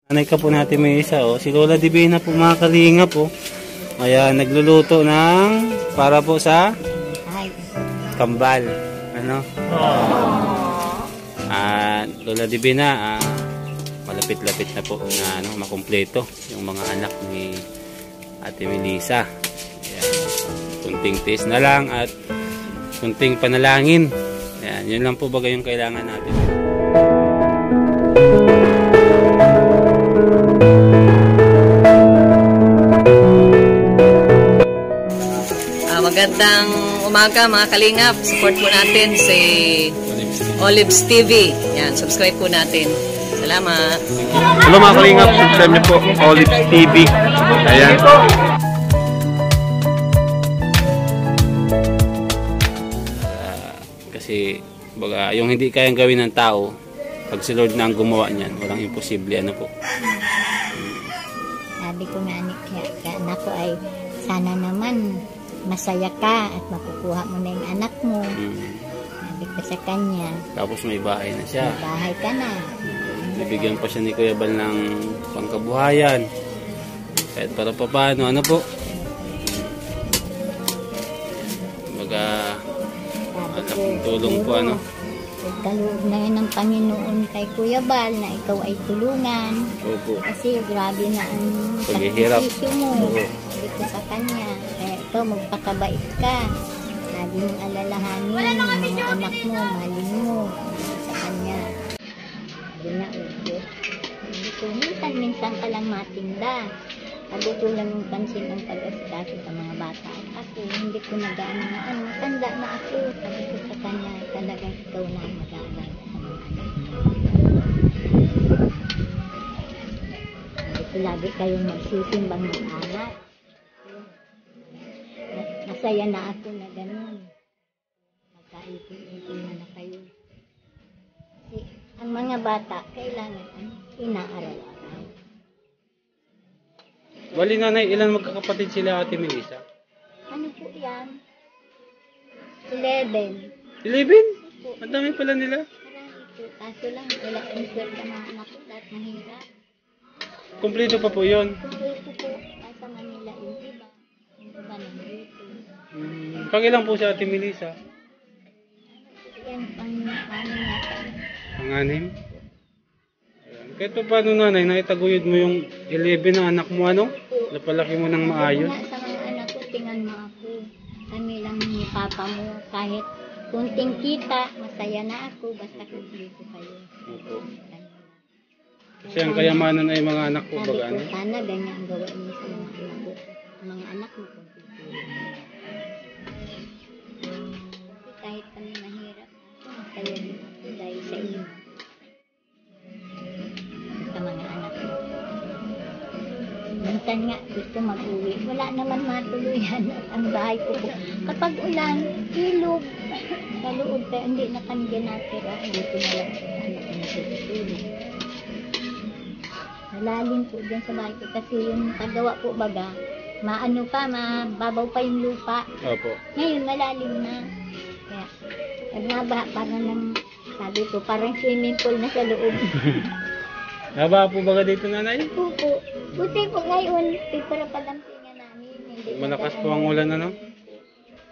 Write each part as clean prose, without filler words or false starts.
Nanay ka po natin may isa, oh. Si Lola Divina po mga kalinga po. Ayan, nagluluto ng para po sa kambal. Ano? Lola Divina, malapit-lapit na po na makumpleto yung mga anak ni Ate Melissa. Ayan, kunting tiis na lang at kunting panalangin. Ayan, yun lang po baga yung kailangan natin. Magandang umaga mga kalingap. Support po natin si Olives TV. Yan, subscribe po natin. Salamat. Hello mga kalingap, subscribe niyo po Olives TV. Ayan. Kasi baga, yung hindi kayang gawin ng tao, pag si Lord na ang gumawa niyan, walang imposible. Ano po? Sabi ko nga kaya anak ko ay sana naman masaya ka at makukuha mo na yung anak mo. Sabi ko sa kanya. Tapos may bahay na siya. May bahay ka na. Bibigyan pa siya ni Kuya Bal ng pangkabuhayan. Kahit para pa paano, ano po? Baga, malaking tulong po, ano? Kaloob na yun ng Panginoon kay Kuya Bal na ikaw ay tulungan. Opo. Kasi grabe na ang sakripisyo mo. Sabi ko sa kanya. Kaya ikaw magpakabait ka. Lagi mong alalahanin yung mga anak mo, mahalin mo sa kanya. Sabi na, upo. Sabi ko, minsan ka lang matinda. Sabi ko lang yung pansin ang pag-asikaso sa mga bata. Ako, hindi ko nag-ano na matanda na ako. Sabi ko sa kanya, talagang ikaw na mag-aaral sa mga anak. Sabi ko, lagi kayong magsisimbang mag-anak. Masaya na ako na gano'n. Magkaipin-ipin na kayo. Kasi ang mga bata, kailangan inaaral-aral. Bali nanay, ilan magkakapatid sila Ate Melissa? Ano po yan? 11. 11? Ang dami pala nila. Marami po. Kaso lang, wala ang swerte ng mga anak ko. Lahat mahirap. Kumpleto pa po yun. Kumpleto po. Nasa Manila yung iba. Yung iba nandito. Pangilan po si Ate Melissa? Yan, pang-anim yata. Pang-anim? Kahit pa paano nanay, naitaguyod mo yung 11 na anak mo, ano? Napalaki mo ng maayos. Sa mga anak ko, tingnan mo ako. Kami lang ni Papa mo. Kahit kunting kita, masaya na ako. Basta kumpleto kayo. Opo. Kasi ang kayamanan ay mga anak ko, baga ano? Sana ganyan ang gawain mo sa mga anak ko. Mga anak mo, kumpleto. Kasi kahit kami mahirap, masaya din ako dahil sa inyo. Sa mga anak ko. Minsan nga gusto mag-uwi. Wala naman matuluyan at ang bahay ko po. Kapag ulan, ilog. Sa loob tayo, hindi na kami ginatira. Dito na lang sa anak ko natutulog. Malalim po dyan sa bahay ko kasi yung paggawa po baga, maano pa, mababaw pa yung lupa. Opo. Ngayon malalim na. Kaya, pag nabaha, parang nang, sabi ko, parang swimming pool na sa loob. Haba po baga dito nanay? Opo. Buti po ngayon, para padampingan namin. Hindi Malakas po ang ulan, ano?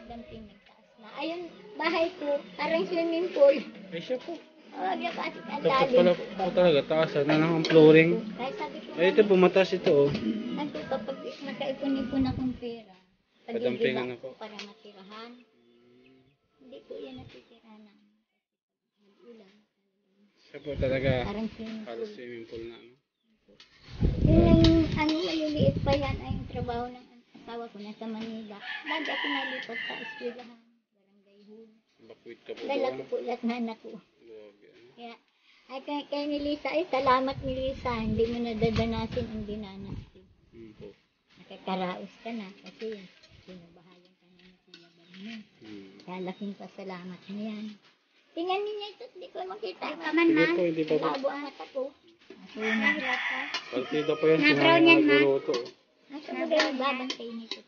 Damping nagtaas na. Ayun, bahay ko, parang swimming pool. Ay siya po. Oh, kasi ang Tapos lalim. pala po talaga, taas na lang ang flooring. Kaya sabi ko, Ay ito po, mataas ito oh. sabi ko, kapag nakaipon-ipon akong pera, Padampingan pag-iiba ako. ko para matirahan. Hindi ko yan natitirahan na. Ulan. Siya po talaga, Parang swimming halos pool. swimming pool na. Ano? Yung maliliit pa yan ay yung trabaho ng asawa ko nasa Manila. Lagi ako nalipat sa eskwelahan, barangay hall. Bakwit ka po Dala ba? ko po lahat na anak ko. Grabe, ano? Kaya, ay kay Melissa, ay salamat Melissa, hindi mo nadadanasin ang dinanas ko. Po. Nakakaraos ka na kasi sinubahayan ka na ng kulaban mo. Kaya laking pasalamat mo yan. Tingnan niyo ito, hindi ko makita. Hindi po, hindi pa po. Labo ang mata ko. Nahirap ka. Partida pa yan, sinabi na nagluluto. Nasa mo dahil babantay nito.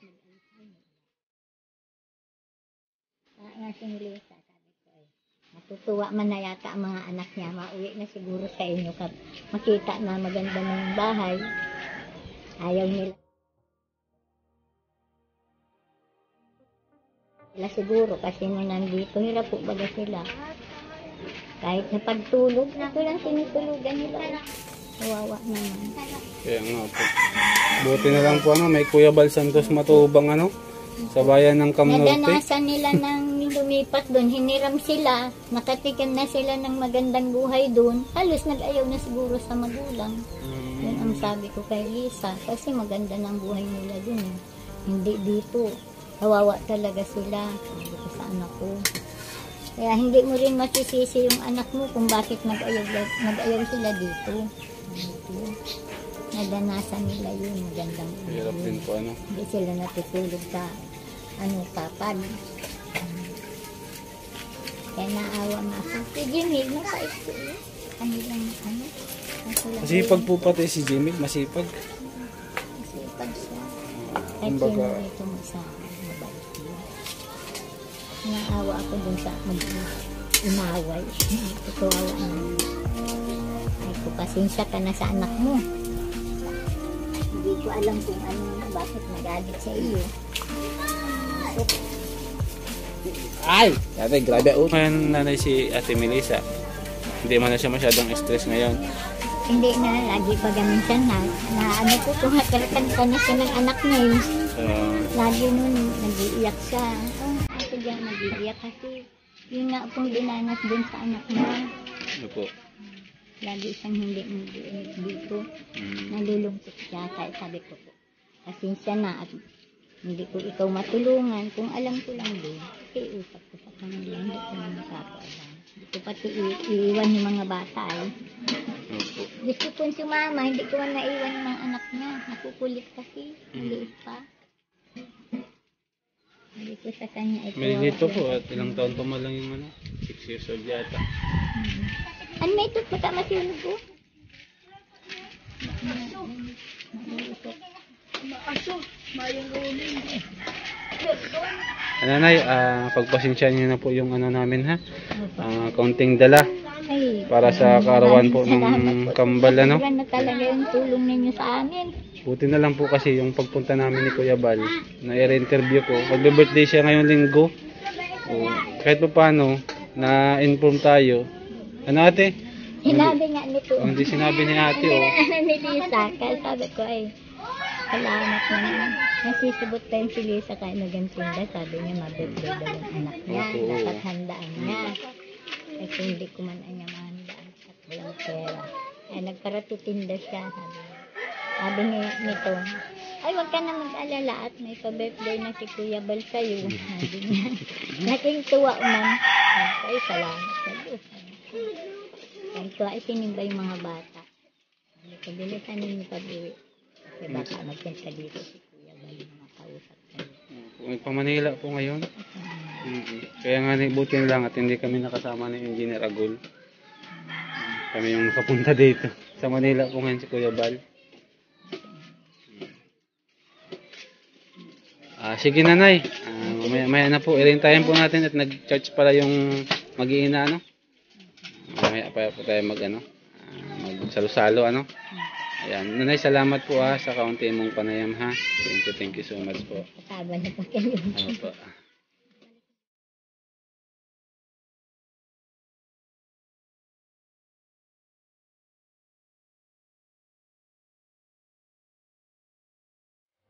Nga si Melissa, sabi ko ay, Tutuwa man na yata ang mga anak niya. Mauwi na siguro sa inyo. Makita na maganda na yung bahay. Ayaw nila. Sila siguro kasi nung nandito, hirap po baga sila. Kahit na pagtulog, ito lang tinutulugan nila. Kawawa naman. Kaya nga po. Buti na lang po may Kuya Bal Santos Matubang sa bayan ng Kamote. Nadanasan nila nang lumipat doon, hiniram sila, nakatikim na sila ng magandang buhay doon. Halos nag-ayaw na siguro sa magulang. Yun ang sabi ko kay Lisa, kasi maganda ng buhay nila doon. Hindi dito. Kawawa talaga sila. Sabi ko sa anak ko. Kaya hindi mo rin masisisi yung anak mo kung bakit nag-ayaw sila dito. Nadanasan nila yun, magandang Hirap din po Hindi sila natutulog sa tapad. Kaya naawa nga ako. Si Jimmy, mapait ko yun. Kanilang Masipag po pati si Jimmy, masipag. Masipag siya. Kahit Kumbaga, sino ito sa mabait niya. Naawa ako dun sa mag-inaway. Tutuwawa naman. Ay ko, pasensya ka na sa anak mo. Hindi ko alam kung bakit nagalit sa iyo. Ay! Ate, grabe. Ngayon nanay si Ate Melissa. Hindi man na siya masyadong stress ngayon. Hindi na, lagi pa minsan na ko kung hatarakan na siya ng anak niya yun. Lagi nun, nag-iiyak siya. Ako dyan nag-iiyak kasi yun nga pong dinanas din sa anak niya. Ano po? Lagi siyang hindi dito. Nalulungkot siya. Kaya sabi ko po, pasensya na at hindi ko ikaw matulungan. Kung alam ko lang din, iusap ko sa kanila. Hindi ko na nakakaalam. Hindi ko pati iiwan yung mga bata eh. Gusto ko sumama, hindi ko man naiwan yung mga anak niya. Nakukulit kasi, maliit pa. Hindi ko sa kanya ito. May dito po at ilang taon pa lang yung 6 years old yata. Ano may ito? Mata masinog ko? Nanay, pagpasensyahan niyo na po yung namin ha. Kaunting dala. Para sa kaarawan po ng kambal Sobrang na talaga yung tulong ninyo sa amin. Buti na lang po kasi yung pagpunta namin ni Kuya Bal, na i-interview ko. Magbe-birthday siya ngayong linggo. Kahit pa paano, na-inform tayo. Ano ate? Sinabi nga nito. Hindi sinabi ni ate Ni Lisa, kaya sabi ko ay salamat naman. Nasisibot pa yung si Lisa kaya nagantinda. Sabi niya mabibigay daw yung anak niya. Dapat handaan niya. Kasi hindi ko man niya mahandaan at walang pera. Kaya nagparatutinda siya. Sabi nito, ay wag ka na mag-alala at may pa-birthday na si Kuya Bal sa'yo. Sabi niya. Naking tuwa man. Ay salamat sa Diyos. Ang tuwa ay sinimba yung mga bata. Sabi ko, bilisan ninyo pag-uwi. Kasi baka magpunta dito si Kuya Bal yung mga kausap kayo. Nagpa-Manila po ngayon. Kaya nga buti lang at hindi kami nakasama ni Engineer Agul. Kami yung nakapunta dito. Sa Manila po ngayon si Kuya Bal. Sige nanay. Maya na po. Irintayin po natin at nag-charge pala yung mag-iina Mamaya pa po tayo mag-salo-salo Ayan. Nanay, salamat po sa kaunti mong panayam ha. Thank you so much po. Kasama na po kayo. Opo.